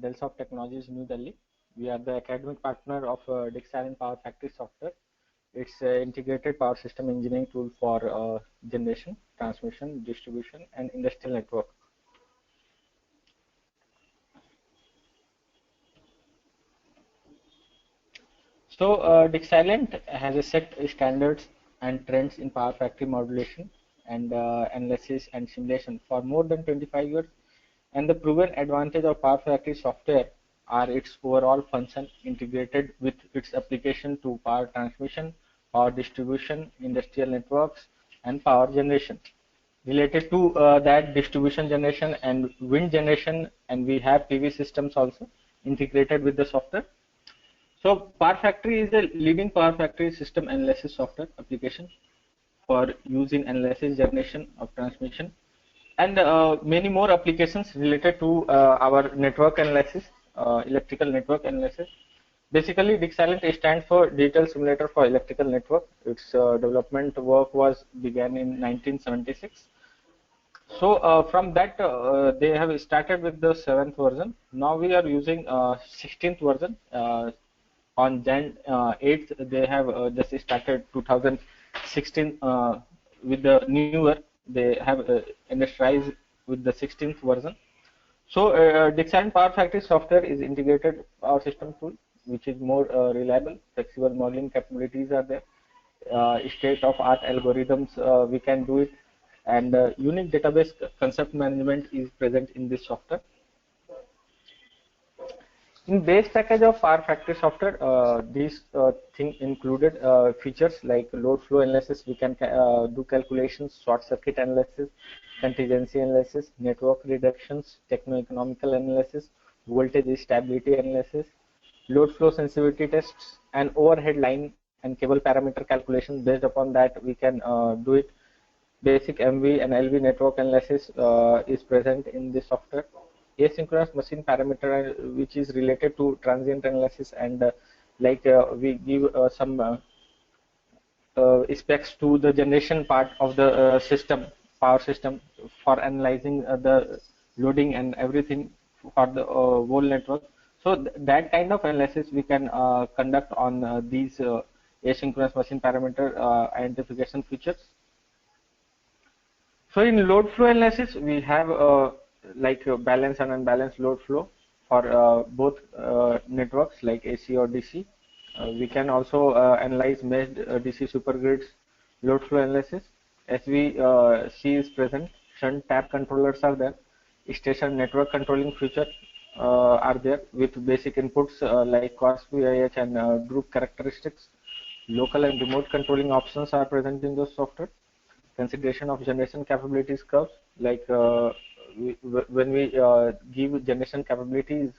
Delsoft Technologies, New Delhi. We are the academic partner of DIgSILENT PowerFactory software. It's an integrated power system engineering tool for generation, transmission, distribution, and industrial network. So DIgSILENT has a set standards and trends in power factory modulation and analysis and simulation for more than 25 years. And the proven advantage of power factory software are its overall function integrated with its application to power transmission, power distribution, industrial networks, and power generation. Related to that, distribution generation and wind generation, and we have PV systems also integrated with the software. So Power Factory is a leading power factory system analysis software application for use in analysis, generation of transmission, and many more applications related to our network analysis, electrical network analysis. Basically, DIgSILENT stands for Digital Simulator for Electrical Network. Its development work was began in 1976. So from that, they have started with the 7th version. Now we are using 16th version. On Jan 8th, they have just started 2016 with the newer. They have industrialized with the 16th version. So DIgSILENT Power Factory software is integrated power system tool, which is more reliable. Flexible modeling capabilities are there. State-of-art algorithms, we can do it, and unique database concept management is present in this software. In base package of Power Factory software, these thing included features like load flow analysis. We can do calculations, short circuit analysis, contingency analysis, network reductions, techno-economical analysis, voltage stability analysis, load flow sensitivity tests, and overhead line and cable parameter calculation. Based upon that, we can do it. Basic MV and LV network analysis is present in this software. Asynchronous machine parameter, which is related to transient analysis, and we give some specs to the generation part of the system, power system, for analyzing the loading and everything for the whole network. So that kind of analysis we can conduct on these asynchronous machine parameter identification features. So in load flow analysis, we have balanced and unbalanced load flow for both networks like AC or DC. We can also analyze meshed DC supergrids load flow analysis. SVC is present. Shunt tap controllers are there. Station network controlling feature are there with basic inputs like cost, VIH, and group characteristics. Local and remote controlling options are present in the software. Consideration of generation capabilities curves, like when we give generation capabilities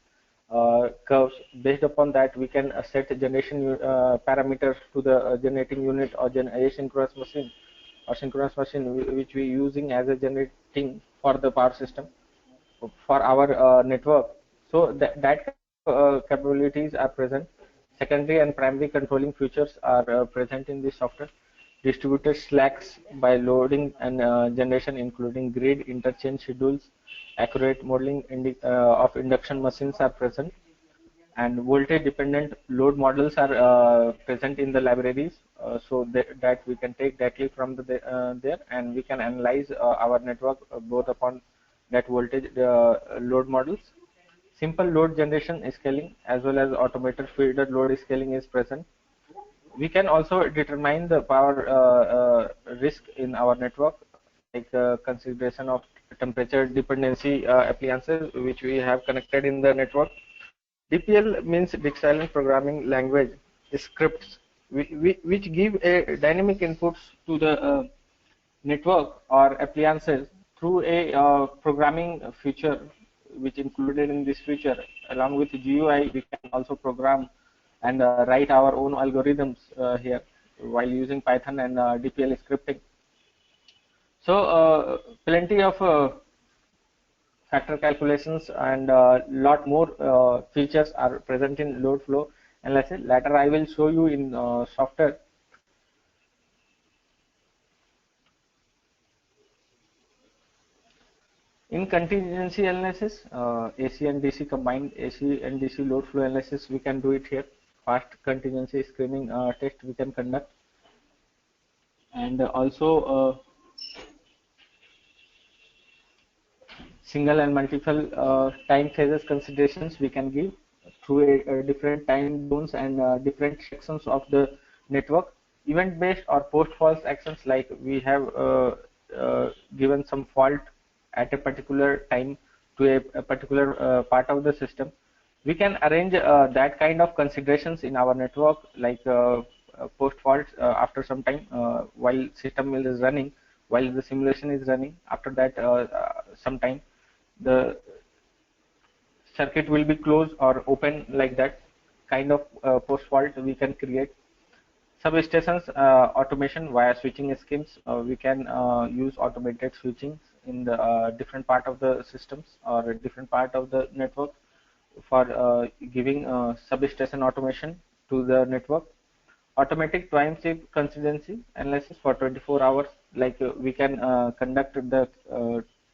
curves, based upon that we can set generation parameters to the generating unit or asynchronous machine or synchronous machine, which we using as a generating for the power system for our network. So that capabilities are present. Secondary and primary controlling features are present in this software. Distributed slacks by loading and generation, including grid interchange schedules. Accurate modeling of induction machines are present, and voltage dependent load models are present in the libraries, so that we can take directly from there, and we can analyze our network both upon that voltage load models. Simple load generation scaling as well as automated feeder load scaling is present. We can also determine the power risk in our network, like consideration of temperature dependency appliances which we have connected in the network. DPL means DIgSILENT programming language scripts, which give a dynamic inputs to the network or appliances through a programming feature which included in this feature. Along with GUI, we can also program and write our own algorithms here while using Python and DPL scripting. So plenty of factor calculations and lot more features are present in load flow analysis. Later I will show you in software. In contingency analysis, AC and DC combined, AC and DC load flow analysis, we can do it here. Fast contingency screening test we can conduct, and also single and multiple time phases considerations we can give through a different time zones and different sections of the network. Event based or post fault actions, like we have given some fault at a particular time to a particular part of the system, we can arrange that kind of considerations in our network, like post fault after some time, while system is running, while the simulation is running. After that some time, the circuit will be closed or open, like that kind of post fault we can create. Substations automation via switching schemes, we can use automated switching in the different part of the systems or different part of the network for giving substation automation to the network. Automatic time shift contingency analysis for 24 hours, like we can conduct the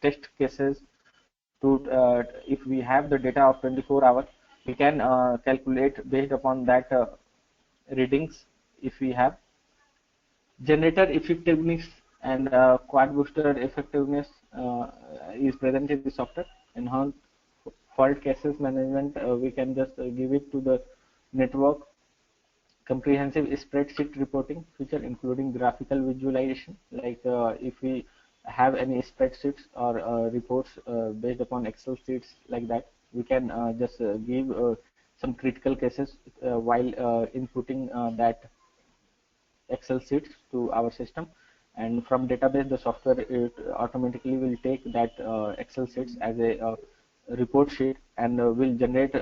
test cases to if we have the data of 24 hours, we can calculate based upon that readings. If we have generator effectiveness and quad booster effectiveness is present in the software. Enhanced fault cases management, we can just give it to the network. Comprehensive spreadsheet reporting feature, including graphical visualization, like if we have any spreadsheets or reports based upon Excel sheets, like that, we can just give some critical cases while inputting that Excel sheets to our system, and from database the software it automatically will take that Excel sheets as a report sheet and will generate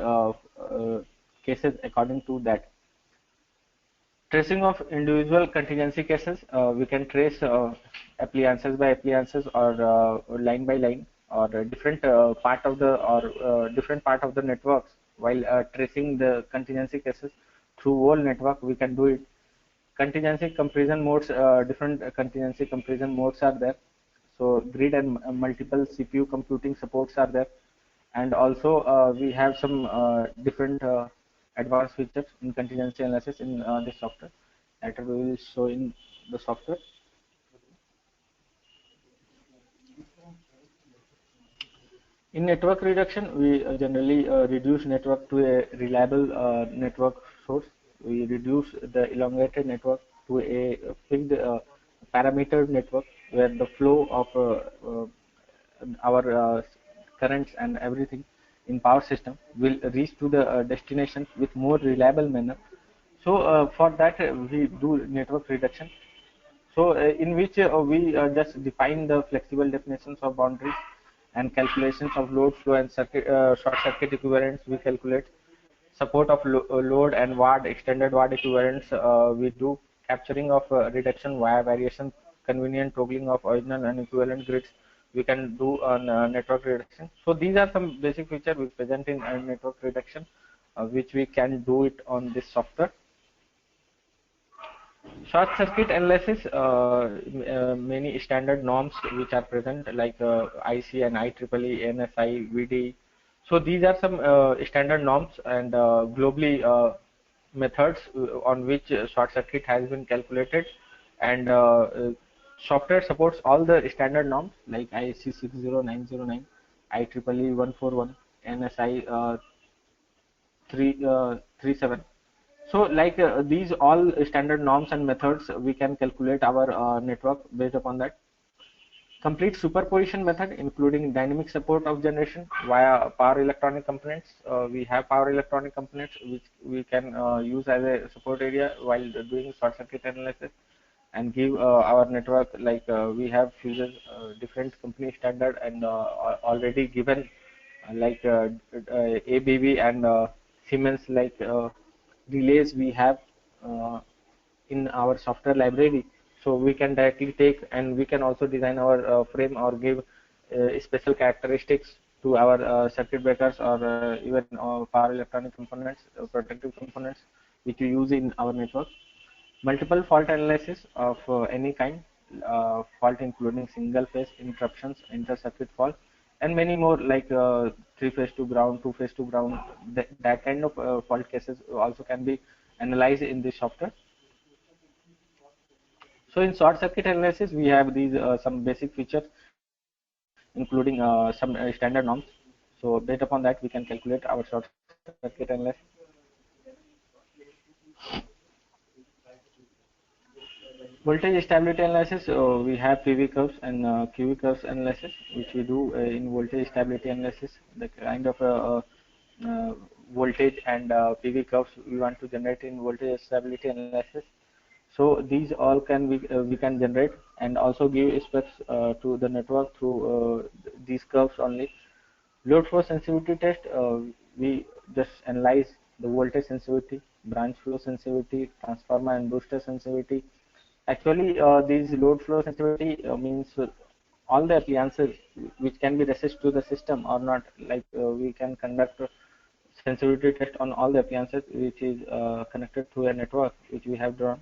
cases according to that. Tracing of individual contingency cases, we can trace appliances by appliances or line by line or different part of the networks. While tracing the contingency cases through whole network, we can do it. Contingency comparison modes, different contingency comparison modes are there. So grid and multiple CPU computing supports are there, and also we have some different advanced features in contingency analysis in this software that we will show in the software. In network reduction, we generally reduce network to a reliable network source. We reduce the elongated network to a fixed parameter network, where the flow of our currents and everything in power system will reach to the destination with more reliable manner. So for that we do network reduction. So in which we just define the flexible definitions of boundaries and calculations of load flow and short circuit equivalents we calculate. Support of load and watt, extended watt equivalents we do. Capturing of reduction via variation, convenient toggling of original and equivalent grids we can do on network reduction. So these are some basic features we present in network reduction, which we can do it on this software. Short circuit analysis, many standard norms which are present, like IC and IEEE, NSI, VD. So these are some standard norms and globally methods on which short circuit has been calculated, and software supports all the standard norms like IEC 60909, IEEE 141, NSI 337. So like these all standard norms and methods, we can calculate our network based upon that. Complete superposition method, including dynamic support of generation via power electronic components. We have power electronic components which we can use as a support area while doing short circuit analysis, and give our network, like we have fuses, different company standard and already given, like ABB and Siemens, like relays we have in our software library. So we can directly take, and we can also design our frame or give special characteristics to our circuit breakers or even power electronic components, protective components which we use in our network. Multiple fault analysis of any kind, fault including single phase interruptions, inter-circuit fault, and many more like three-phase to ground, two-phase to ground. That kind of fault cases also can be analyzed in this software. So in short circuit analysis, we have these some basic features, including some standard norms. So based upon that, we can calculate our short circuit analysis. Voltage stability analysis, we have PV curves and QV curves analysis, which we do in voltage stability analysis. The kind of voltage and PV curves we want to generate in voltage stability analysis. So these all can we can generate and also give specs to the network through these curves only. Load flow sensitivity test, we just analyze the voltage sensitivity, branch flow sensitivity, transformer and booster sensitivity. Actually, these load flow sensitivity means all the appliances which can be resist to the system or not. Like we can conduct sensitivity test on all the appliances which is connected to a network which we have drawn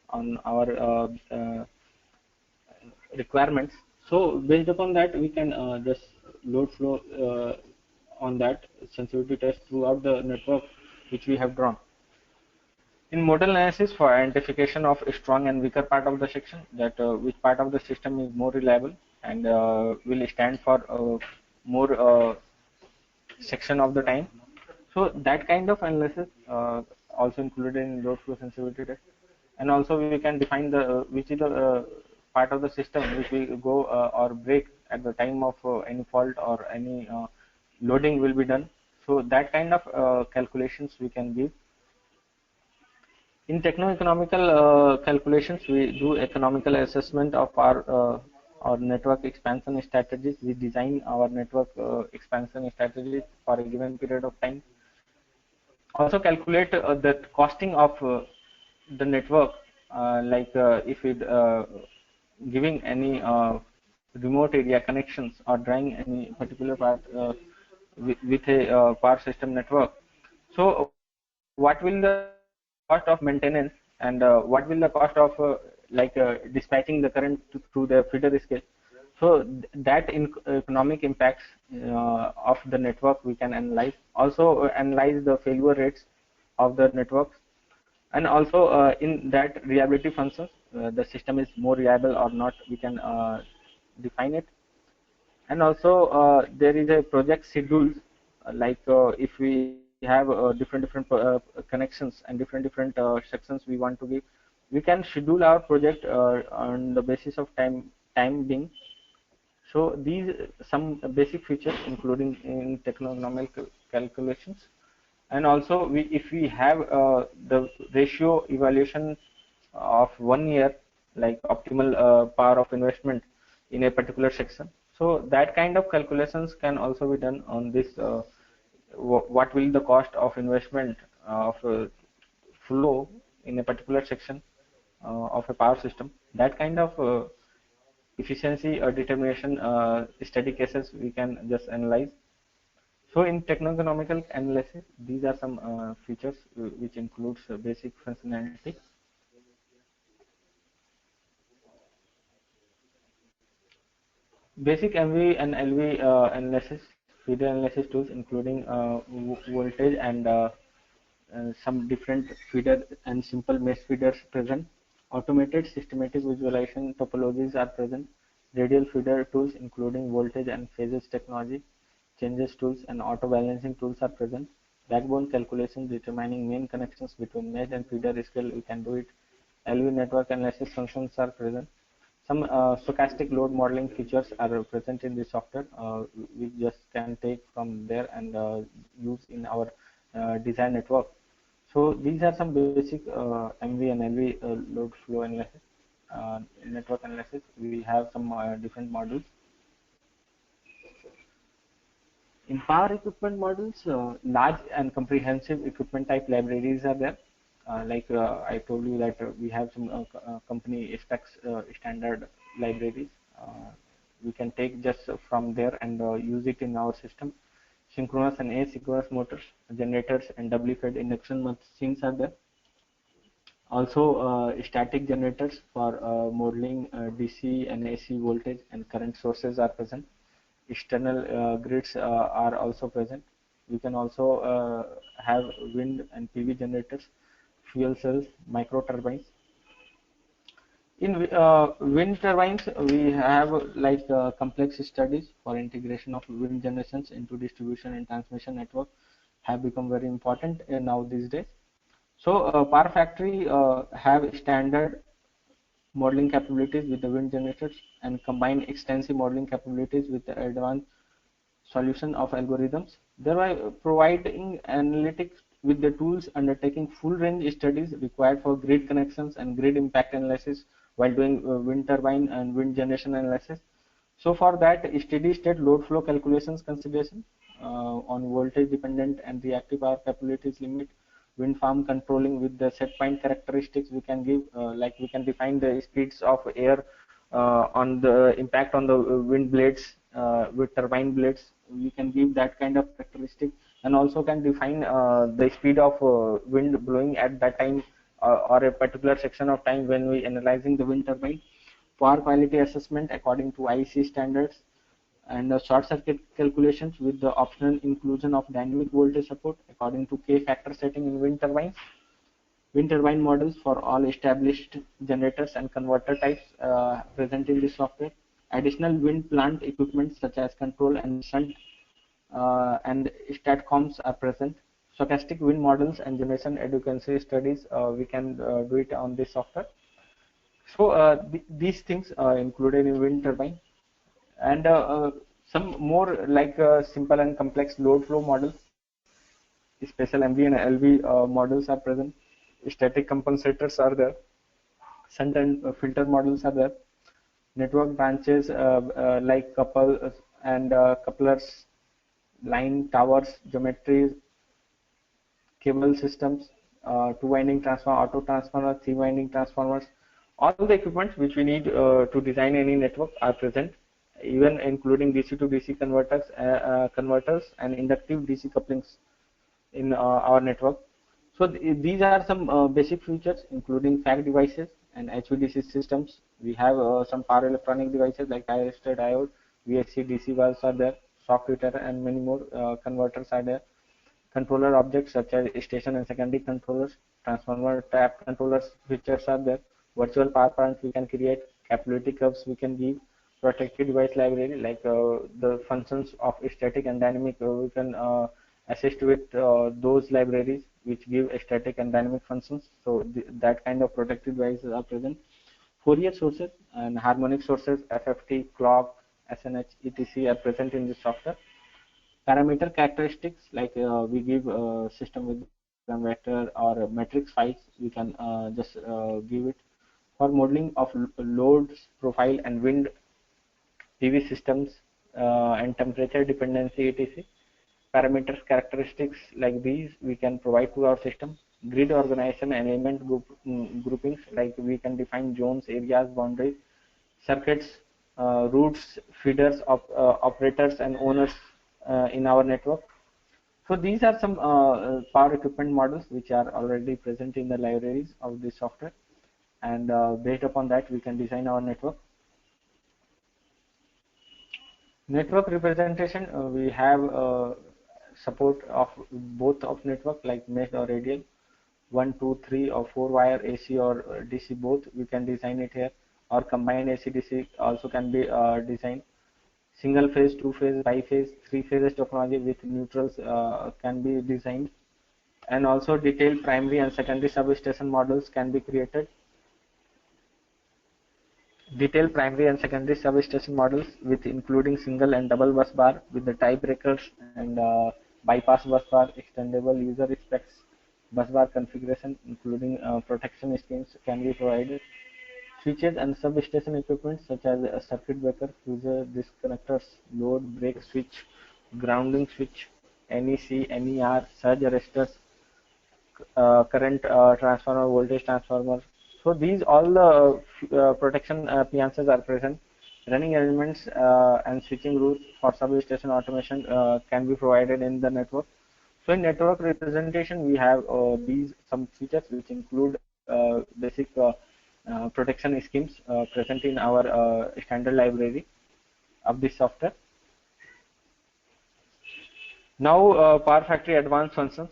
on our requirements. So based upon that, we can just load flow on that sensitivity test throughout the network which we have drawn. In modal analysis, for identification of a strong and weaker part of the section, that which part of the system is more reliable and will stand for more section of the time. So that kind of analysis also included in load flow sensitivity test. And also we can define the which is the part of the system which will go or break at the time of any fault or any loading will be done. So that kind of calculations we can give. In techno-economical calculations, we do economical assessment of our network expansion strategies. We design our network expansion strategies for a given period of time. Also calculate the costing of the network, like if it giving any remote area connections or drawing any particular part with a power system network. So what will the cost of maintenance and what will the cost of like dispatching the current through the feeder scale. So that economic impacts of the network we can analyze. Also analyze the failure rates of the networks, and also in that reliability functions, the system is more reliable or not, we can define it. And also there is a project schedule, like if we have different connections and different sections we want to give, we can schedule our project on the basis of time being. So these some basic features including in techno-economic calculations. And also if we have the ratio evaluation of 1 year, like optimal power of investment in a particular section, so that kind of calculations can also be done on this what will the cost of investment of flow in a particular section of a power system. That kind of efficiency or determination study cases we can just analyze. So in techno-economical analysis, these are some features which includes basic functionality. Basic MV and LV analysis, feeder analysis tools, including voltage and some different feeder and simple mesh feeders present. Automated systematic visualization topologies are present. Radial feeder tools, including voltage and phases technology, changes tools and auto balancing tools are present. Backbone calculations determining main connections between mesh and feeder scale, we can do it. LV network analysis functions are present. Some stochastic load modeling features are present in the software. We just can take from there and use in our design network. So these are some basic MV and LV load flow analysis, network analysis. We have some different modules. In power equipment models, large and comprehensive equipment type libraries are there. Like I told you that we have some company specs standard libraries. We can take just from there and use it in our system. Synchronous and asynchronous motors, generators, and doubly fed induction machines are there. Also, static generators for modeling DC and AC voltage and current sources are present. external grids are also present. We can also have wind and PV generators, fuel cells, micro turbines. In wind turbines, we have like complex studies for integration of wind generations into distribution and transmission network have become very important now these days. So PowerFactory have standard modeling capabilities with the wind generators and combine extensive modeling capabilities with the advanced solution of algorithms, thereby providing analytics with the tools undertaking full range studies required for grid connections and grid impact analysis while doing wind turbine and wind generation analysis. So for that, steady state load flow calculations consideration on voltage dependent and reactive power capabilities limit, wind farm controlling with the set point characteristics we can give, like we can define the speeds of air on the impact on the wind blades with turbine blades. We can give that kind of characteristic, and also can define the speed of wind blowing at that time or a particular section of time when we analyzing the wind turbine. Power quality assessment according to IST standards, and short circuit calculations with the optional inclusion of dynamic voltage support according to K factor setting in wind turbines. Wind turbine models for all established generators and converter types present in this software. Additional wind plant equipment such as control and shunt and statcoms are present. Stochastic wind models and generation adequacy studies, we can do it on this software. So these things are included in wind turbine, and some more like simple and complex load flow models, special MV and LV models are present. Static compensators are there. Shunt and filter models are there. Network branches like couple and couplers, line towers, geometries, cable systems, two-winding transformer, auto transformer, three-winding transformers. All the equipments which we need to design any network are present, even including DC to DC converters and inductive DC couplings in our network. So these are some basic features, including FAC devices and HVDC systems. We have some power electronic devices like thyristor diode, VSC DC valves are there, soft heater, and many more converters are there. Controller objects such as station and secondary controllers, transformer tap controllers features are there. Virtual power plants we can create, capability curves we can give, protected device library like the functions of static and dynamic we can assist with those libraries which give static and dynamic functions. So that kind of protected devices are present. Fourier sources and harmonic sources, FFT, clock, SNH, etc. are present in this software. Parameter characteristics like we give system with vector or matrix files, we can just give it for modeling of loads profile and wind PV systems and temperature dependency etc. Parameters characteristics like these we can provide to our system. Grid organization and element groupings, like we can define zones, areas, boundaries, circuits, routes, feeders of operators and owners in our network. So these are some power equipment models which are already present in the libraries of this software, and based upon that we can design our network. Network representation, we have support of both of network like mesh or radial, 1, 2, 3 or 4 wire AC or DC both we can design it here, or combined AC DC also can be designed. Single phase, two phase, biphase, three phases technology with neutrals can be designed, and also detailed primary and secondary substation models can be created. Detailed primary and secondary substation models with including single and double bus bar with the tie breakers and bypass bus bar, extendable user specs, bus bar configuration including protection schemes can be provided. Switches and substation equipment such as a circuit breaker, fuser, disconnectors, load break switch, grounding switch, NEC, NER, surge arresters, current transformer, voltage transformer. So these all the protection appliances are present. Running elements and switching rules for substation automation can be provided in the network. So in network representation, we have these some features which include basic protection schemes present in our standard library of this software. Now, Power Factory advanced functions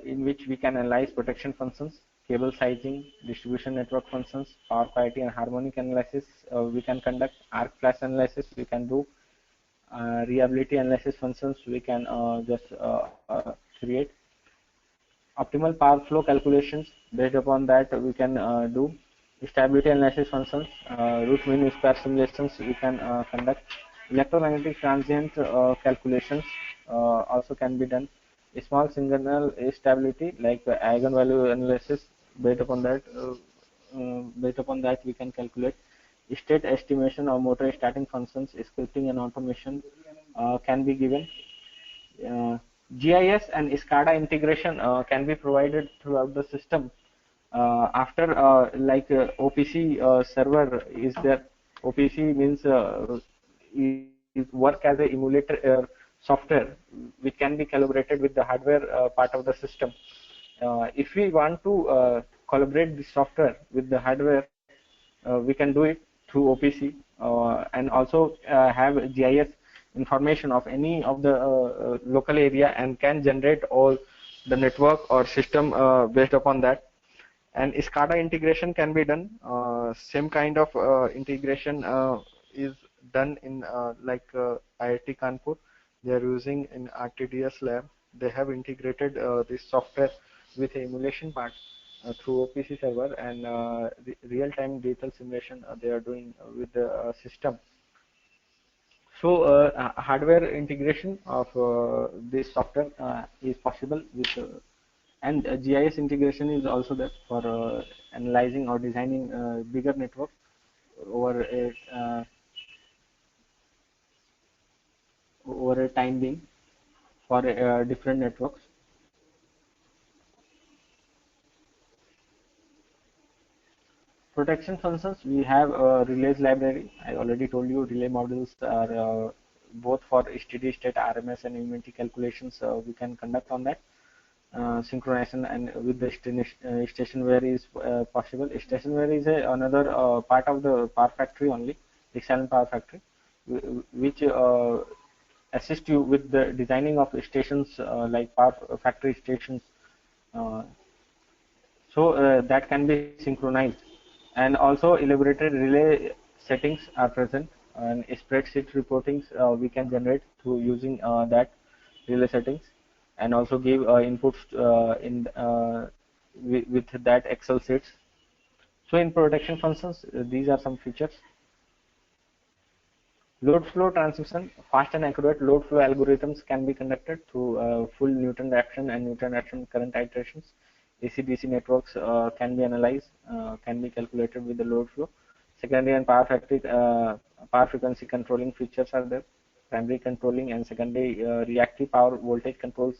in which we can analyze protection functions, cable sizing, distribution network functions, power parity and harmonic analysis. We can conduct arc flash analysis. We can do reliability analysis functions. We can just create optimal power flow calculations. Based upon that, we can do stability analysis functions, root mean square simulations. We can conduct electromagnetic transient calculations. Also can be done. A small signal stability like eigenvalue analysis. Based upon that, we can calculate state estimation or motor starting functions. Scripting and automation can be given. GIS and SCADA integration can be provided throughout the system. After OPC server is there. OPC means is work as a emulator software which can be collaborated with the hardware part of the system. If we want to collaborate the software with the hardware, we can do it through OPC and also have GIS information of any of the local area and can generate all the network or system based upon that. And SCADA integration can be done. Same kind of integration is done in IIT Kanpur. They are using in RTDS lab. They have integrated this software with the emulation part through OPC server and real-time digital simulation they are doing with the system. So hardware integration of this software is possible with and GIS integration is also there for analyzing or designing bigger network over a time being for different networks. Protection functions, we have a relays library. I already told you relay modules are both for steady state RMS and unity calculations we can conduct on that. Synchronization and with the stationware is possible. Stationware is another part of the Power Factory only, DIgSILENT PowerFactory, which assist you with the designing of stations like Power Factory stations. So that can be synchronized, and also elaborated relay settings are present, and spreadsheet reportings we can generate through using that relay settings, and also give inputs with that Excel sheets. So in protection functions, these are some features. Load flow transmission, fast and accurate load flow algorithms can be conducted through full Newton Raphson and Newton Raphson current iterations. AC/DC networks can be analyzed, can be calculated with the load flow. Secondary and power factory, power frequency controlling features are there. Primary controlling and secondary reactive power voltage controls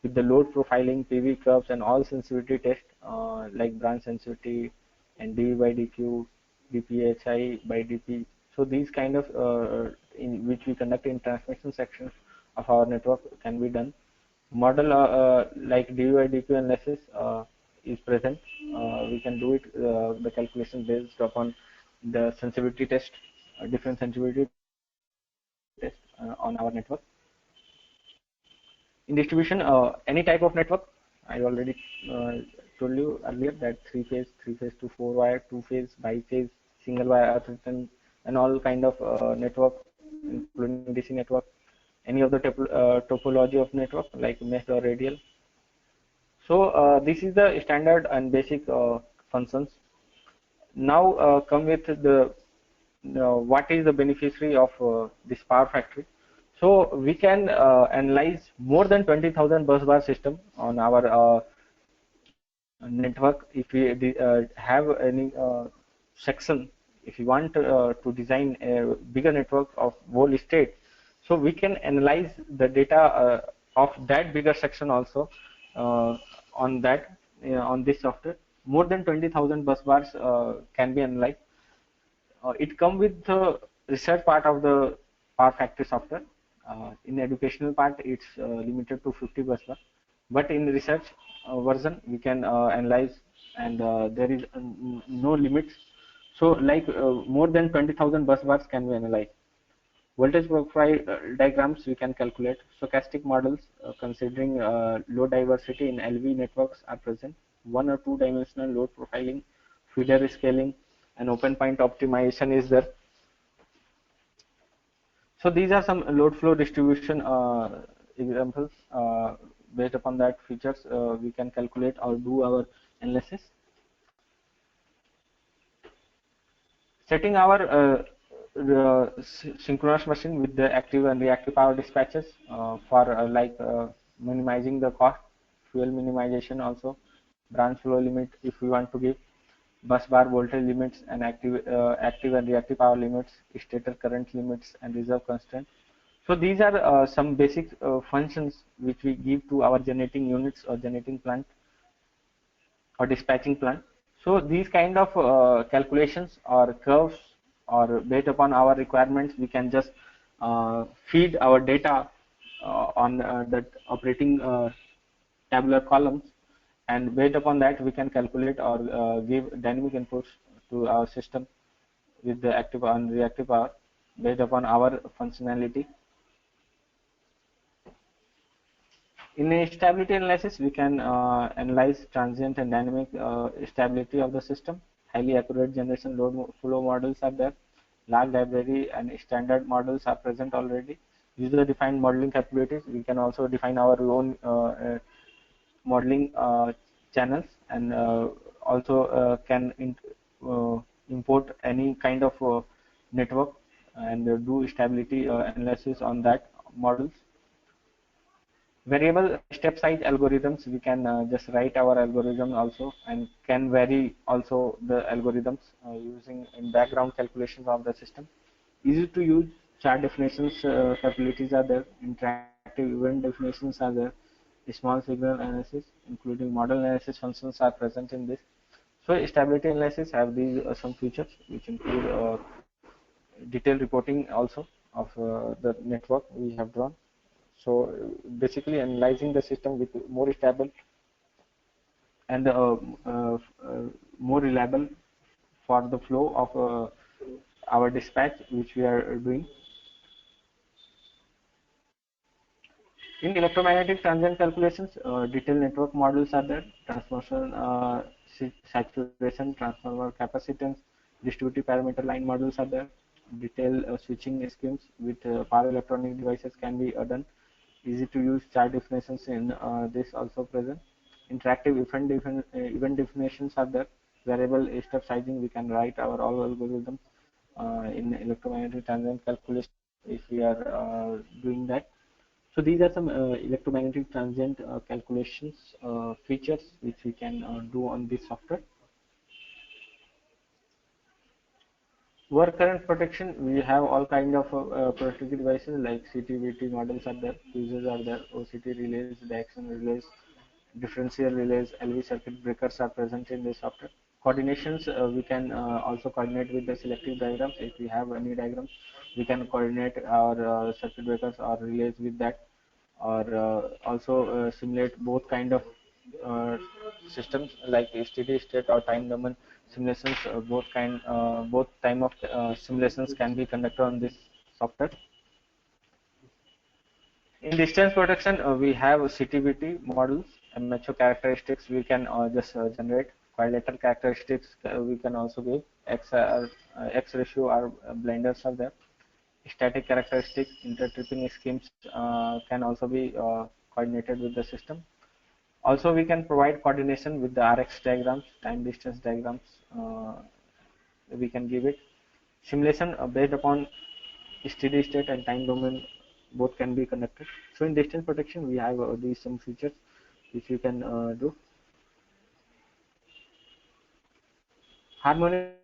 with the load profiling, PV curves, and all sensitivity tests like branch sensitivity and dV by dQ, dPhi by dP. So these kind of in which we conduct in transmission section of our network can be done. Model like dV by dQ analysis is present. We can do it the calculation based upon the sensitivity test, different sensitivity test on our network. In distribution, any type of network, I already told you earlier that three-phase to four-wire, two-phase, bi-phase, single-wire, and all kind of network, including DC network, any of the topology of network like mesh or radial. So this is the standard and basic functions. Now come with the what is the beneficiary of this Power Factory. So we can analyze more than 20,000 bus bar system on our network. If we have any section, if you want to design a bigger network of whole state, so we can analyze the data of that bigger section also on that on this software. More than 20,000 bus bars can be analyzed. It comes with the research part of the Power Factory software. In educational part, it's limited to 50 bus bar, but in research version, we can analyze, and there is no limits. So, like more than 20,000 bus bars can be analyzed. Voltage profile diagrams we can calculate. Stochastic models considering load diversity in LV networks are present. One or two dimensional load profiling, feeder scaling, and open point optimization is there. So these are some load flow distribution examples. Based upon that features, we can calculate or do our analysis. Setting our synchronous machine with the active and reactive power dispatches for minimizing the cost, fuel minimization also, branch flow limit if we want to give, bus bar voltage limits and active and reactive power limits, stator current limits and reserve constant. So these are some basic functions which we give to our generating units or generating plant or dispatching plant. So these kind of calculations or curves or based upon our requirements, we can just feed our data on that operating tabular columns, and based upon that we can calculate or give dynamic inputs to our system with the active and reactive power based upon our functionality. In a stability analysis, we can analyze transient and dynamic stability of the system. Highly accurate generation load flow models are there. Large library and standard models are present already. User-defined modeling capabilities. We can also define our own modeling channels, and also can import any kind of network and do stability analysis on that models. Variable step size algorithms, we can just write our algorithm also, and can vary also the algorithms using in background calculations of the system. Easy to use chart definitions capabilities are there, interactive event definitions are there, small signal analysis including model analysis functions are present in this. So stability analysis have these some features which include detailed reporting also of the network we have drawn. So basically analyzing the system with more stable and more reliable for the flow of our dispatch which we are doing. In electromagnetic transient calculations, detailed network models are there, transformer saturation, transformer capacitance, distributive parameter line models are there, detailed switching schemes with power electronic devices can be done. Easy to use chart definitions in this also present. Interactive event definitions are there. Variable step sizing, we can write our all algorithms in electromagnetic transient calculation if we are doing that. So these are some electromagnetic transient calculations features which we can do on this software. Work current protection, we have all kind of protective devices like CTVT models are there, fuses are there, OCT relays, DIgSILENT relays, differential relays, LV circuit breakers are present in this software. Coordinations, we can also coordinate with the selective diagrams. If we have any diagrams, we can coordinate our circuit breakers or relays with that, or also simulate both kind of uh, systems like steady state or time domain simulations. Both time of simulations can be conducted on this software. In distance protection, we have CTVT models and mature characteristics we can just generate. Quadrilateral characteristics we can also give. X ratio or blinders are there. Static characteristics, intertripping schemes can also be coordinated with the system. Also, we can provide coordination with the RX diagrams, time distance diagrams. We can give it. Simulation based upon steady state and time domain both can be conducted. So in distance protection, we have these some features which we can do. Harmonic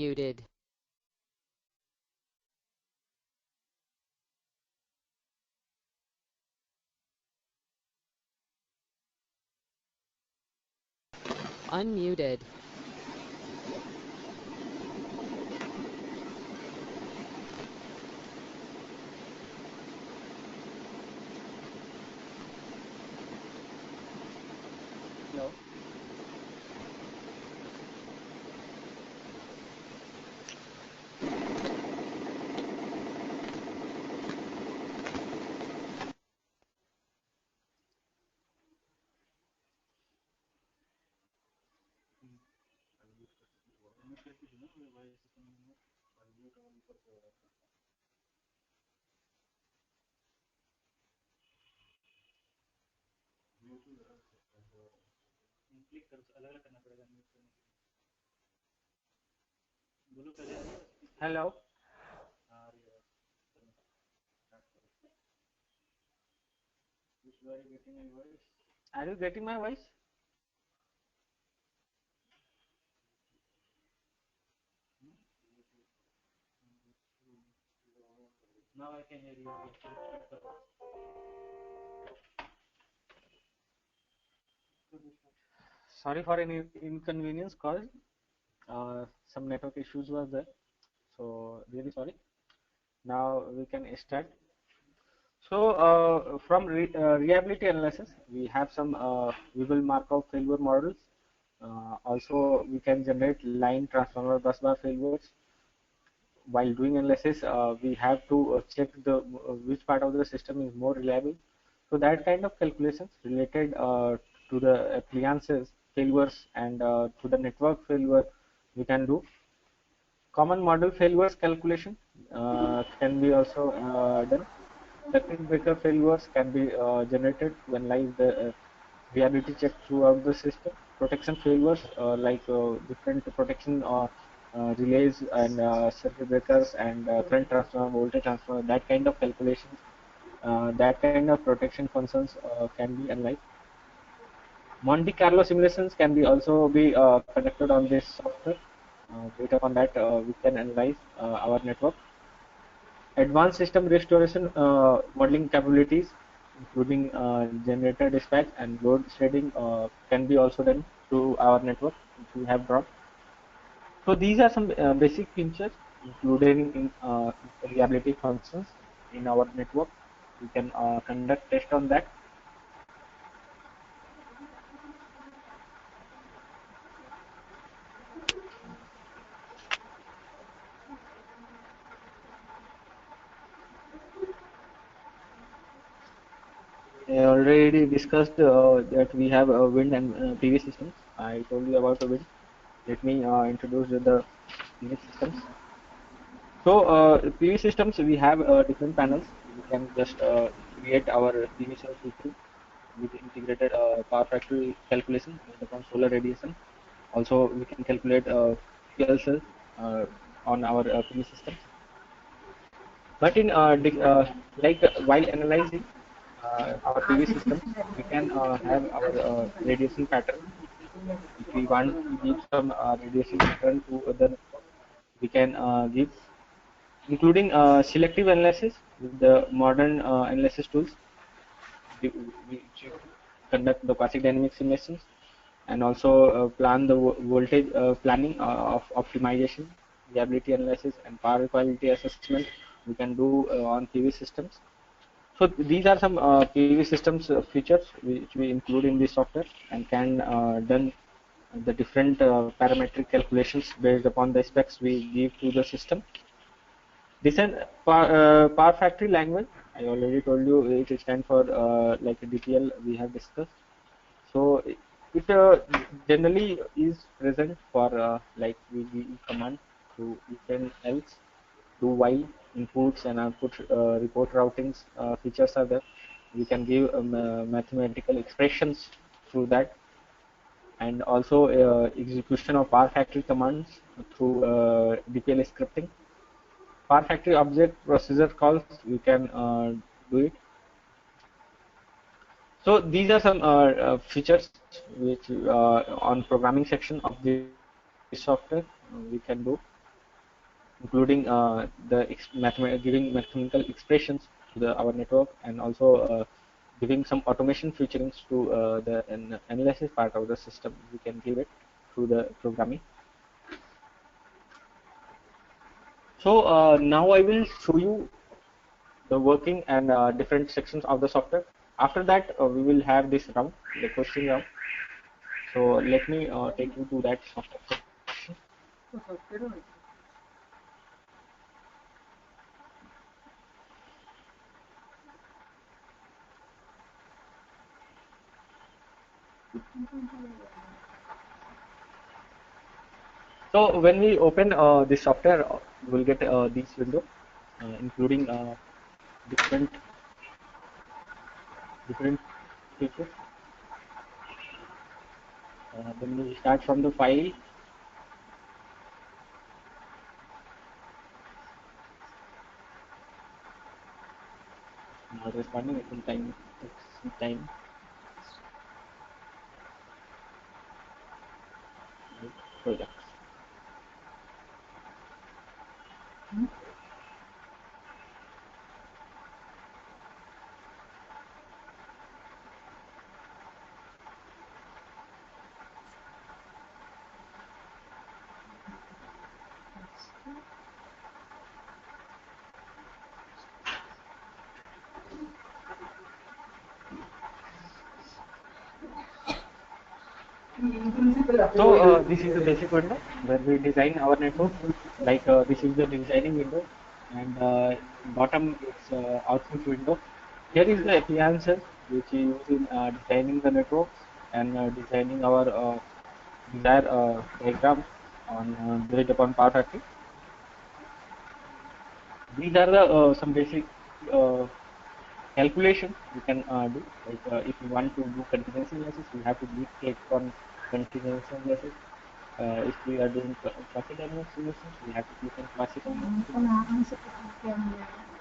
Unmuted. Unmuted. Hello. Hello. Are you getting my voice? Now I can hear you. Sorry for any inconvenience caused. Some network issues were there. So really sorry. Now we can start. So from reliability analysis, we have some we will mark out failure models. Also, we can generate line transformer busbar failures. While doing analysis, we have to check the which part of the system is more reliable. So that kind of calculations related to the appliances failures and to the network failure we can do. Common model failures calculation can be also done. Circuit breaker failures can be generated when live the reliability check throughout the system. Protection failures like different protection relays and circuit breakers and current transformer, voltage transformer, that kind of calculations, that kind of protection functions can be analyzed. Monte Carlo simulations can be also be conducted on this software. Based upon that, we can analyze our network. Advanced system restoration modeling capabilities, including generator dispatch and load shedding, can be also done through our network, which we have drawn. So these are some basic features, including in reliability functions in our network. We can conduct test on that. I already discussed that we have wind and PV systems. I told you about the wind. Let me introduce the PV systems. So PV systems, we have different panels. We can just create our PV cell system with integrated power factory calculation based upon solar radiation. Also, we can calculate fuel cells on our PV systems. But in while analyzing our PV systems, we can have our radiation pattern. If we want to give some radiation pattern to the network, we can give, including selective analysis with the modern analysis tools, which conduct the quasi dynamic simulations and also plan the voltage planning of optimization, reliability analysis, and power quality assessment we can do on PV systems. So these are some PV systems features which we include in this software and can done the different parametric calculations based upon the specs we give to the system. Design power factory language, I already told you it stands for like a DPL we have discussed. So it generally is present for like we give command to if and else, do while, inputs and output report routings features are there. We can give mathematical expressions through that, and also execution of power factory commands through DPL scripting. Power factory object procedure calls, we can do it. So these are some features which on programming section of this software we can do. including giving mathematical expressions to our network, and also giving some automation featurings to the analysis part of the system. We can give it through the programming. So now I will show you the working and different sections of the software. After that, we will have this round, the question round. So let me take you to that software section. So when we open this software, you will get this window, including different features. Then we start from the file. Now responding, it will takes some time. Projects. So this is the basic window where we design our network. Like this is the designing window, and bottom is output window. Here is the appliances which we use in designing the networks and designing our desired diagrams on based upon PowerFactory. These are the some basic calculation we can do. Like if you want to do contingency analysis, we have to click on contingency analysis. If we are doing classical analysis, we have to click on classical analysis.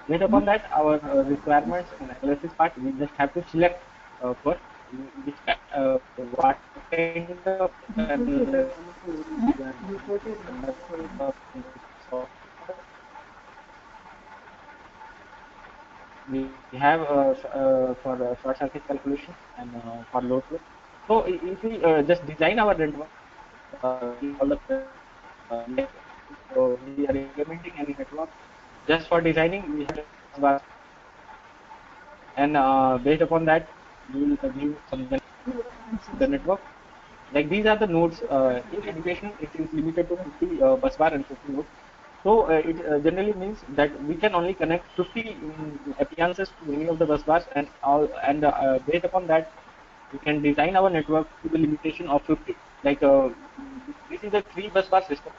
Based upon that, our requirements and analysis part, we just have to select first which what kind of analysis we have for short circuit calculation and for load flow. So if we just design our network, all the so we are implementing any network. Just for designing, we have and based upon that, we will give some the network. Like these are the nodes. In education, it is limited to 50 bus bar and 50 nodes. So it generally means that we can only connect 50 appliances to any of the bus bars, and based upon that, we can design our network to the limitation of 50. Like this is a 3 bus bar system,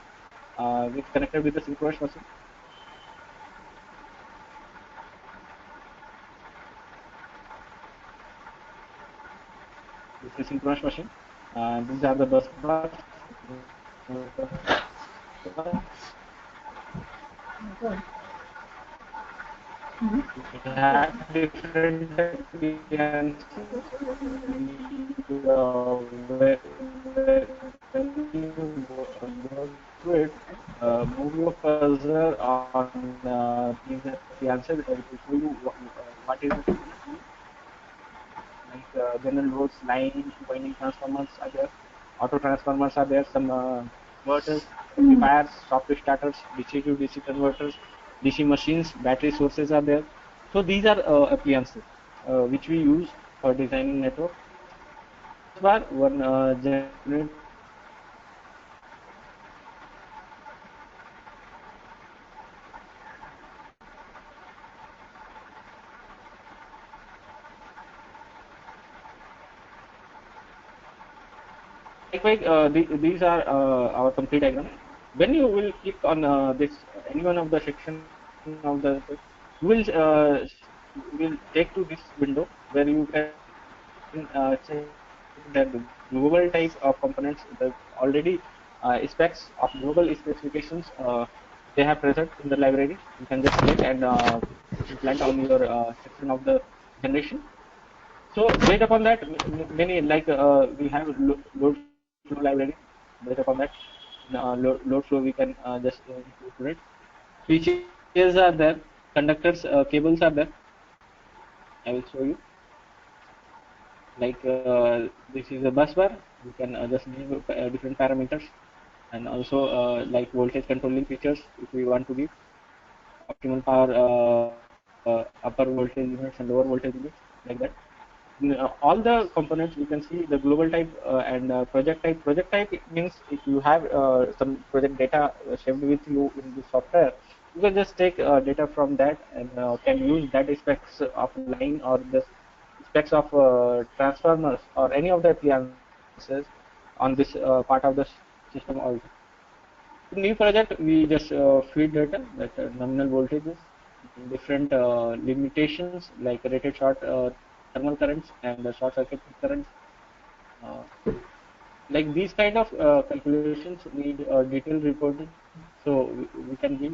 which connected with the synchronous machine. This is synchronous machine. These are the bus bars. We have different appliances. Move your cursor on these appliances. It will show you what is it. Like general loads, line, winding transformers are there, auto transformers are there, some inverters, amplifiers, software starters, DC to DC converters, DC machines, battery sources are there. So these are appliances which we use for designing network. Bar one generator. Likewise, these are our complete diagram. When you will click on this any one of the section of the, you will take to this window where you can check that the global type of components, the already specs of global specifications they have present in the library. You can just select and implement on your section of the generation. So based upon that, many like we have load flow library. Based upon that, load flow we can just include it. Switches are there, conductors, cables are there. I will show you. Like this is a bus bar. You can just give different parameters, and also like voltage controlling features if we want to give optimal power, upper voltage limits and lower voltage limits, like that. All the components we can see the global type and project type. Project type means if you have some project data saved with you in the software, you can just take data from that and can use that specs of line or the specs of transformers or any of the appliances on this part of the system also. In new project, we just feed data that nominal voltages, different limitations like rated short thermal currents and short circuit currents. Uh, like these kind of calculations need detailed reporting. So we can give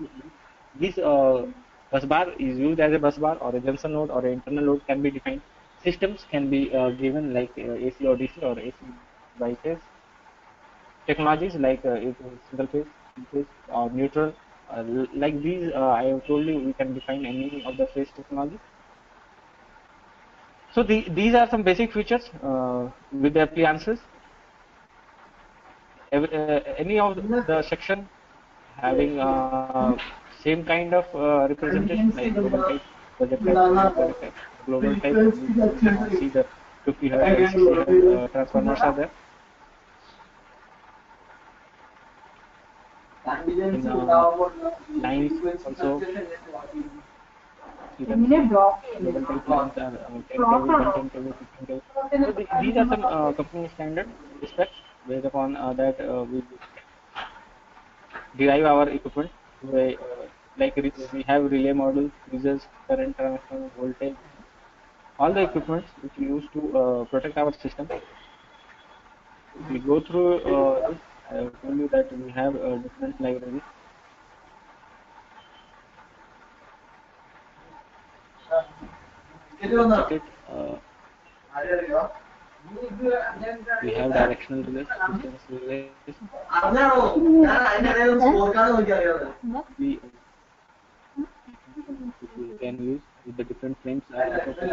this bus bar is used as a bus bar or a junction node or an internal load can be defined. Systems can be given like AC or DC or AC by phase. Technologies like it is single phase, two phase, or neutral. Like these, I have told you, we can define any of the phase technology. So these are some basic features with the appliances. Any of the section having same kind of representation like global type, project type, project type. Global type, we can see the 50 hertz and 60 hertz transformers are there. In lines also, you can see global type lines are 10 kV, 110 kV, 15 kV. So these are some company standard specs. Based upon that, we derive our equipment. Like we have relay models, fuses, current transfer, voltage, all the equipments which we use to protect our system. If we go through this, I have told you that we have different libraries. Check it. We have directional relays, distance relays. We can use with the different frames are also present.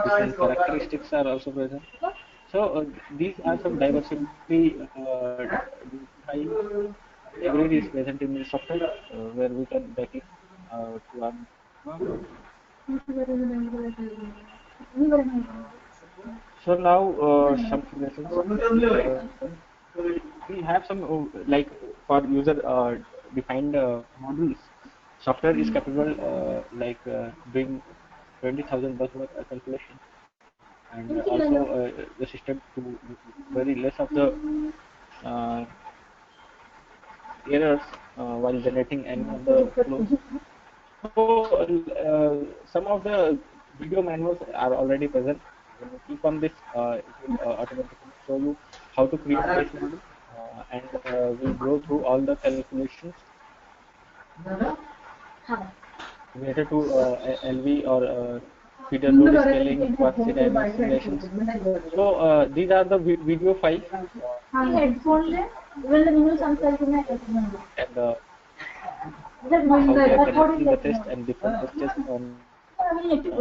Different characteristics are also present. So these are some diversity library is present in the software where we can back it to our so now some lessons. We have some like for user defined models. Software is capable like doing 20,000 buzzword calculation, and also the system to very less of the uh, errors while generating any of the flows. So some of the video manuals are already present. When you click on this, it will automatically show you how to create a base model, and we'll go through all the calculations related to LV or feeder load scaling, quasi dynamic simulations. So these are the video files. And how they are conducting the test and different tests on related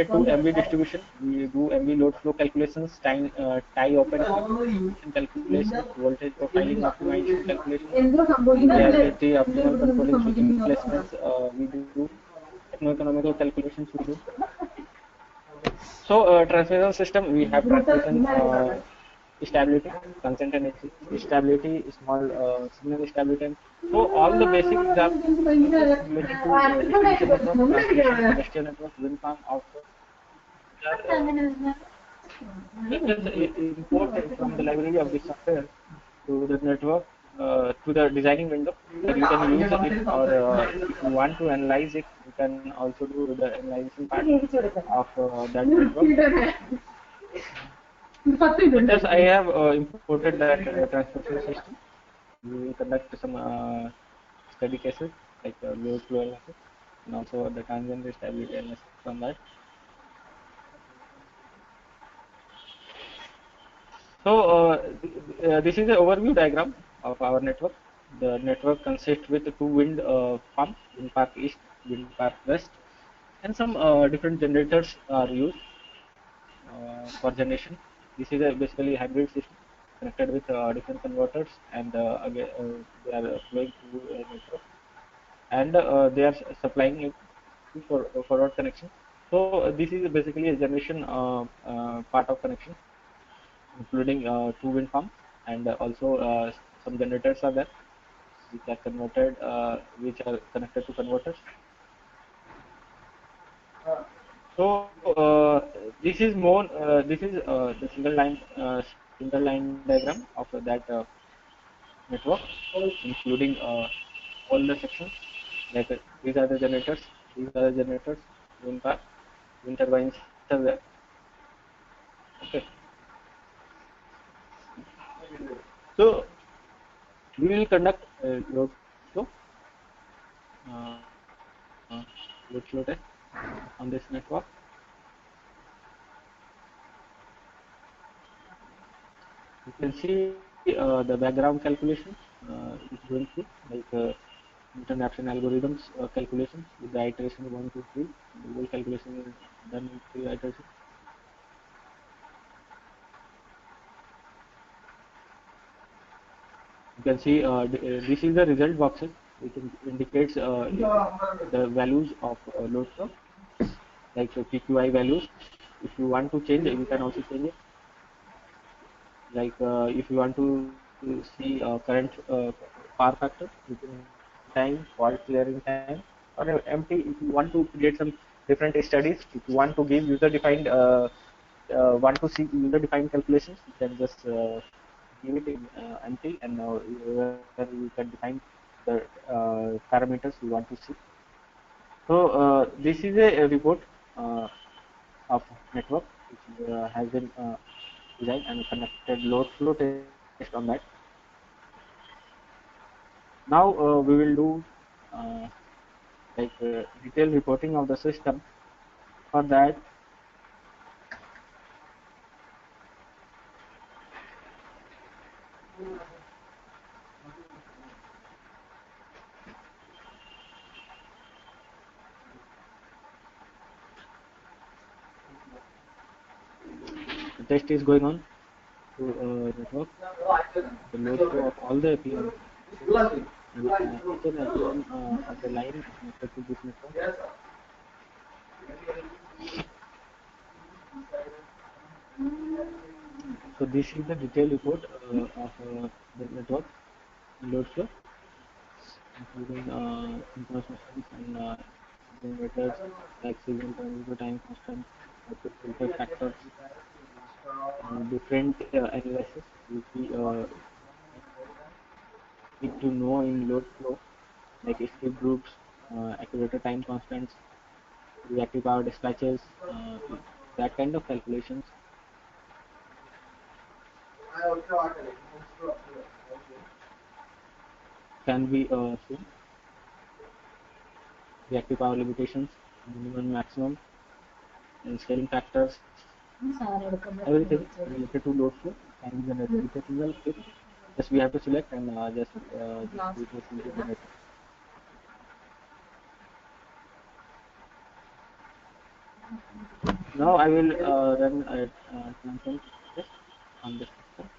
to MV distribution, we do MV load flow calculations, tie open calculations, voltage profiling optimization calculations, reliability optimal controlling switching placements, we do techno-economical calculations we do. So transmission system, we have transmission stability, constant and stability, small signal stability. So all the basic examples related to distribution network, transmission, industrial network, wind farm, offshore. Just import from the library of the software to the network to the designing window. You can use it, or if you want to analyze it, you can also do the analyzing part of that network. Yes, I have imported that transmission system. We will conduct some study cases like load flow analysis and also the tangent stability analysis from that. So this is an overview diagram of our network. The network consists with two wind farms, wind park east, wind park west, and some different generators are used for generation. This is a basically hybrid system connected with different converters, and again, they are flowing through a network, and they are supplying it to forward connection. So this is basically a generation part of connection, including two wind farms, and also some generators are there, which are converted, which are connected to converters. So this is more. This is the single line diagram of that network, including all the sections. Like these are the generators. These are the generators. Wind park, wind turbines are there. Okay. So we will conduct load flow, load flow test on this network. You can see the background calculations is going through, like interaction algorithms calculations with the iteration 1, 2, 3. The whole calculation is done in 3 iterations. You can see this is the result boxes, which indicates the values of load flow, like PQI values. If you want to change it, you can also change it. Like if you want to see current power factor, within time, fault clearing time, or empty. If you want to create some different studies, if you want to give user defined, want to see user defined calculations, you can just give it in empty, and where you can define the parameters you want to see. So this is a report of network which has been designed and conducted load flow test on that. Now we will do uh, like detailed reporting of the system. For that, the test is going on to network, the load flow of all the APM, and each and every one of the line connected to this network. So this is the detailed report of the network load flow, including synchronous machines and generators, like signal transfer time constant, output filter factors, and different analysis which we need to know in load flow, like escape groups, accurator time constants, reactive power dispatches, that kind of calculations can be seen. Reactive power limitations, minimum, maximum, and scaling factors, everything related to load flow can be generated with a single click. Just we have to select and just it was generated. Now I will run a transient test on this system.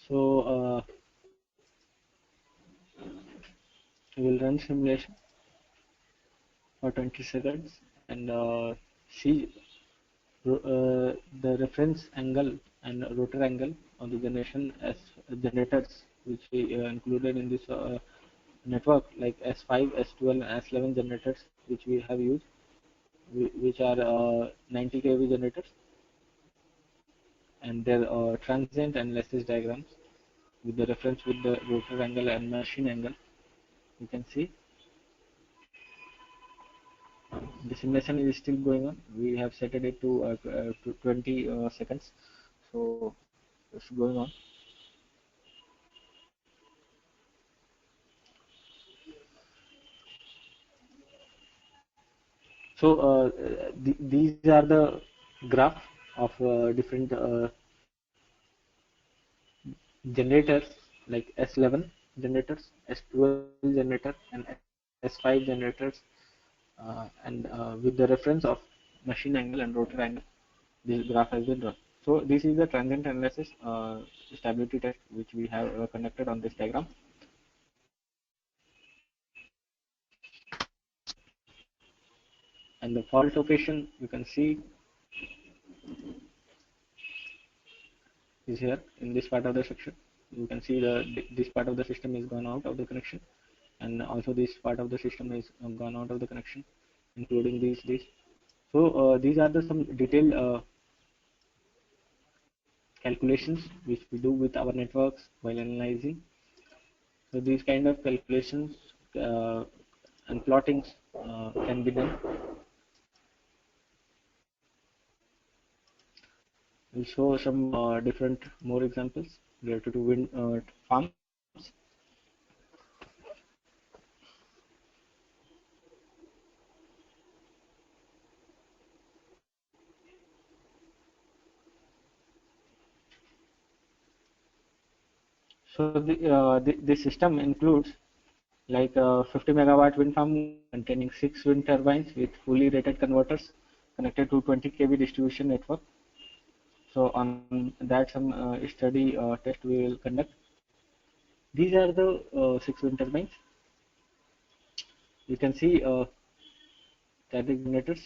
So we will run simulation for 20 seconds and see the reference angle and rotor angle on the generation as generators which we included in this network, like S5, S12, and S11 generators which we have used, which are 90 kV generators, and their transient and lattice diagrams with the reference with the rotor angle and machine angle. You can see the simulation is still going on. We have set it to 20 seconds, so it's going on. So these are the graph of different generators, like S11 generators, S12 generator, and S5 generators, and with the reference of machine angle and rotor angle, this graph has been drawn. So this is the transient analysis stability test which we have conducted on this diagram. And the fault location you can see is here in this part of the section. You can see this part of the system is gone out of the connection, and also this part of the system is gone out of the connection, including these. So these are the some detailed calculations which we do with our networks while analyzing. So these kind of calculations and plottings can be done. We'll show some different more examples related to wind farms. So the system includes like a 50 megawatt wind farm containing 6 wind turbines with fully rated converters connected to 20 kV distribution network. So on that some study test we will conduct. These are the 6 wind turbines. You can see static generators.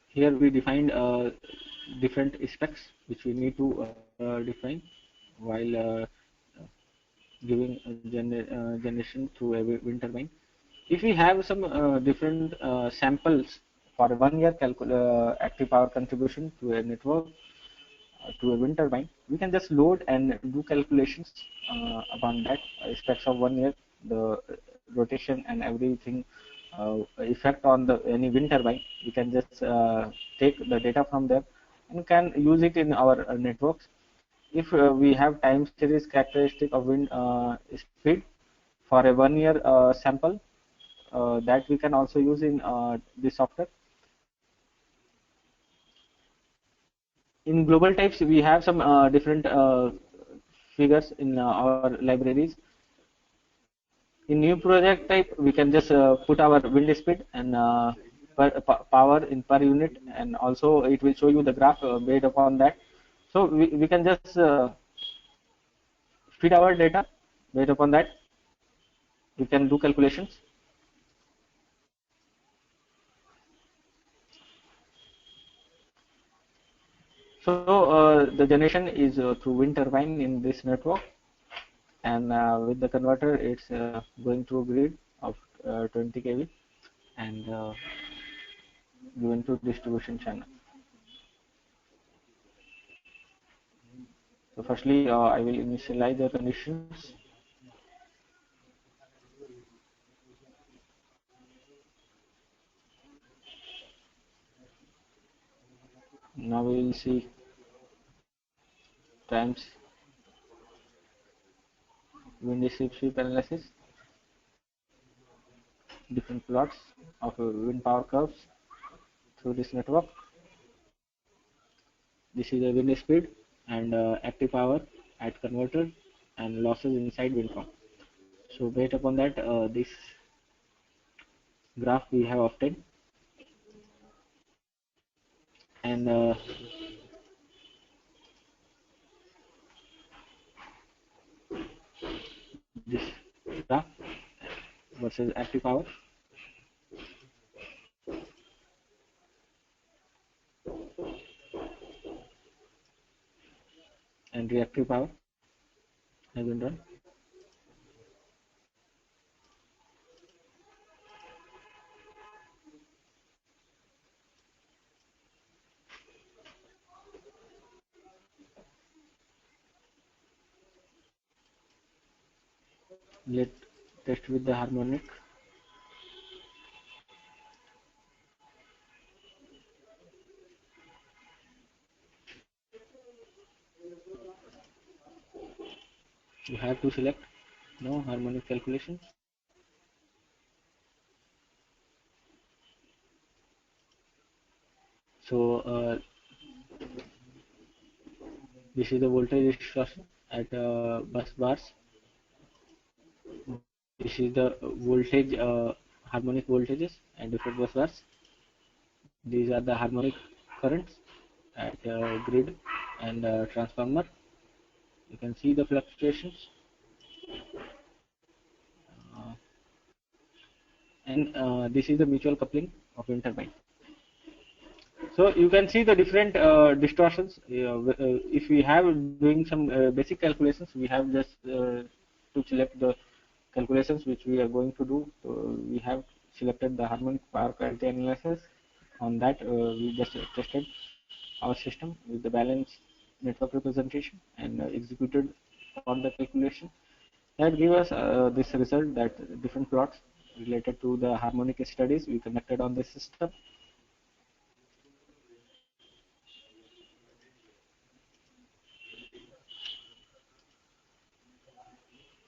Here we defined different specs which we need to define while giving generation through a wind turbine. If we have some different samples for 1 year active power contribution to a network to a wind turbine, we can just load and do calculations upon that specs of 1 year, the rotation and everything effect on the any wind turbine. We can just take the data from there and can use it in our networks. If we have time series characteristic of wind speed for a 1 year sample, that we can also use in this software. In global types, we have some different figures in our libraries. In new project type, we can just put our wind speed and power in per unit, and also it will show you the graph based upon that. So we can just feed our data based upon that. We can do calculations. So the generation is through wind turbine in this network, and with the converter it's going through grid of 20 kV and given to distribution channel. So firstly I will initialize the conditions. Now we will see times wind sweep analysis, different plots of wind power curves through this network. This is the wind speed and active power at converter and losses inside wind farm. So based upon that, this graph we have obtained, and this graph versus active power. And reactive power has been done. Let's test with the harmonic. You have to select no harmonic calculations. So this is the voltage distortion at bus bars. This is the voltage harmonic voltages at different bus bars. These are the harmonic currents at grid and transformer. You can see the fluctuations. And this is the mutual coupling of wind turbine. So you can see the different distortions. If we have doing some basic calculations, we have just to select the calculations which we are going to do. So we have selected the harmonic power quality analysis. On that, we just tested our system with the balanced network representation and executed on the calculation. That gave us this result, that different plots related to the harmonic studies we conducted on this system.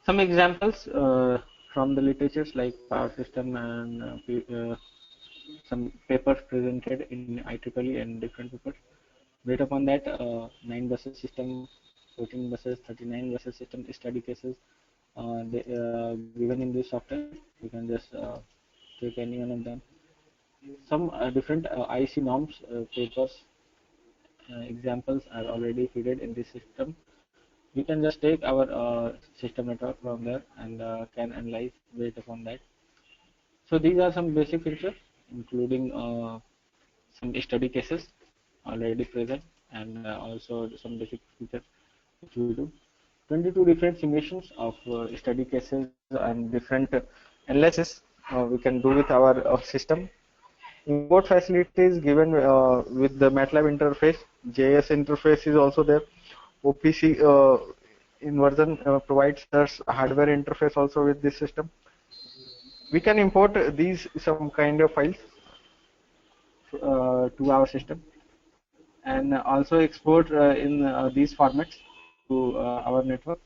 Some examples from the literatures like power system and some papers presented in IEEE and different papers. Based upon that, 9 buses system, 14 buses, 39 buses system study cases given in this software. You can just take any one of them. Some different IC norms papers examples are already fitted in this system. We can just take our system network from there and can analyze based upon that. So these are some basic features, including some study cases already present, and also some basic features which we do. 22 different simulations of study cases and different analysis we can do with our system. Import facilities given with the MATLAB interface. JS interface is also there. OPC inversion provides us hardware interface also with this system. We can import these some kind of files to our system, and also export in these formats to our network.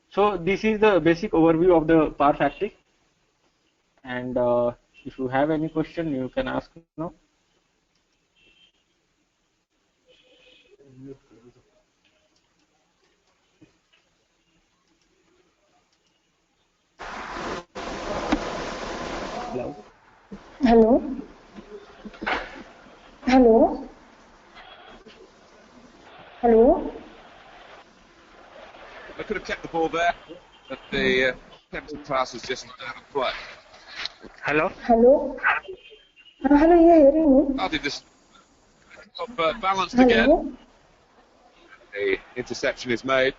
So this is the basic overview of the PowerFactory, and if you have any question, you can ask now. Hello. Hello. Hello. Hello. I could have kept the ball there, but the chemistry class was just out of play. Hello. Hello. Hello, you are hearing me? I'll do this. Balanced Hello. again. The interception is made.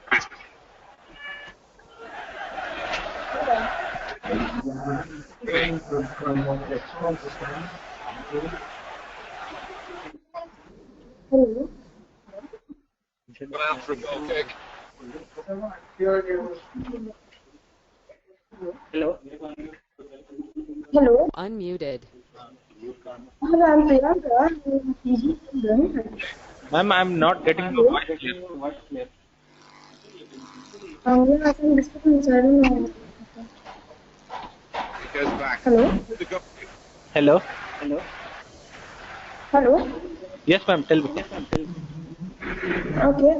Hello. Gone out for a goal kick. Hello. Hello. Unmuted. Hello, I'm Priyanka. Ma'am, I'm not getting your voice clear. Yeah, I can discuss. I don't know. It goes back. Hello. The goal kick. Hello. Hello. Yes, ma'am. Tell me. Okay.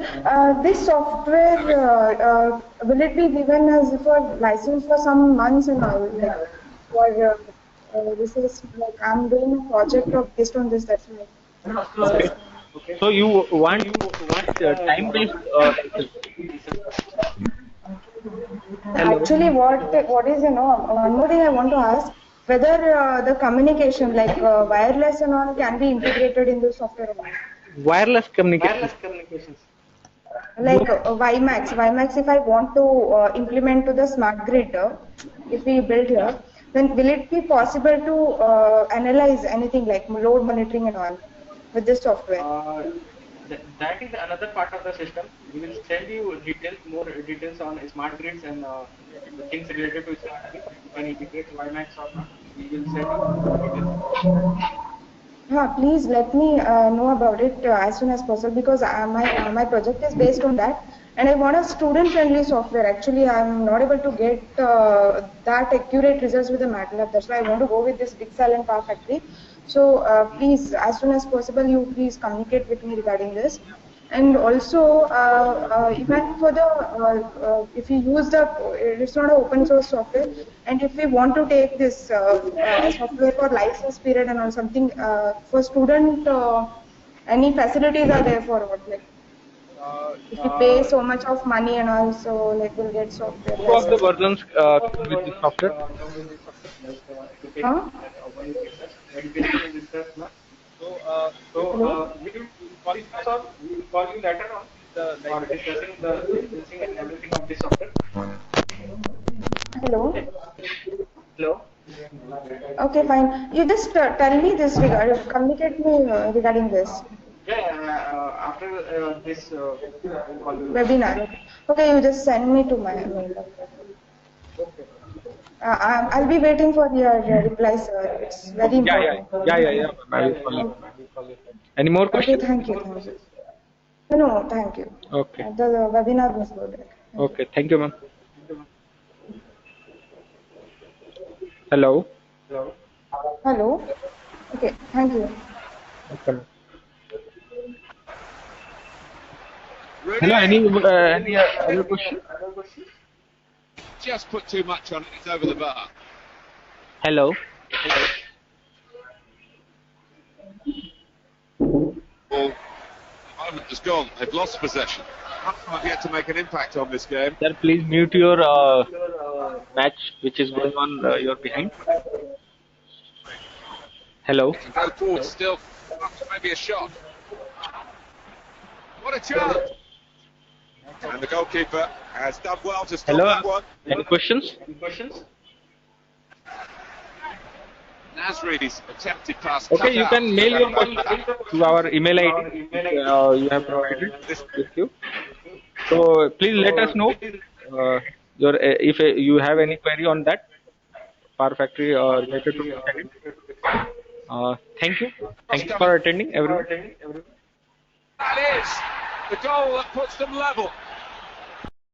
This software will it be given as for license for some months and all? Like for this is like I'm doing a project based on this. That's right. Okay. So you want time-based license? Hello. Actually, what is, one more thing I want to ask, whether the communication like wireless and all can be integrated in the software or not? Wireless communication. Wireless communications. Like WiMAX, if I want to implement to the smart grid, if we build here, then will it be possible to analyze anything like load monitoring and all with this software? That is another part of the system. We will send you more details on smart grids and the things related to smart grids. You can integrate WiMAX or not. We will send you more details about that. Please let me know about it as soon as possible, because my project is based on that, and I want a student-friendly software. Actually, I'm not able to get that accurate results with the MATLAB. That's why I want to go with this DIgSILENT PowerFactory. So please, as soon as possible, you please communicate with me regarding this. And also, even for the, if you use the, it's not an open source software, and if we want to take this software for license period and or something, for student, any facilities are there for what, like, if we pay so much of money and also, like, we'll get software Two of the license. versions come with the software. Huh? Education and research, no? We will call you later on for discussing the licensing and everything of this software. Hello? Hello? Okay, fine. You just tell me this communicate me regarding this Yeah, after this we'll call you. webinar. Okay, you just send me to my mail. Okay. I'll be waiting for your reply, sir. It's very important. Yeah. I will call you. Any more Okay, questions? thank you. No, thank you. Okay. The webinar was good. Okay. Thank you, ma'am. Hello. Hello. Okay, thank you. Okay, ma'am. Ready? Hello. Any other question? Just put too much on it, it's over the bar. Hello. Well, the moment is gone. They've lost possession. I've yet to make an impact on this game. Sir, please mute your match, which is going on your behind. Hello. They can go forward still. Maybe a shot. What a chance! And the goalkeeper has done well to stop Hello. that one. Any questions? Nasri's attempted pass. Okay, cut you out. can mail your question to our email ID which, you have provided with you. So please let us know your if you have any query on that PowerFactory or related to DIgSILENT. Thank you. Thank you for attending, everyone. That is the goal that puts them level.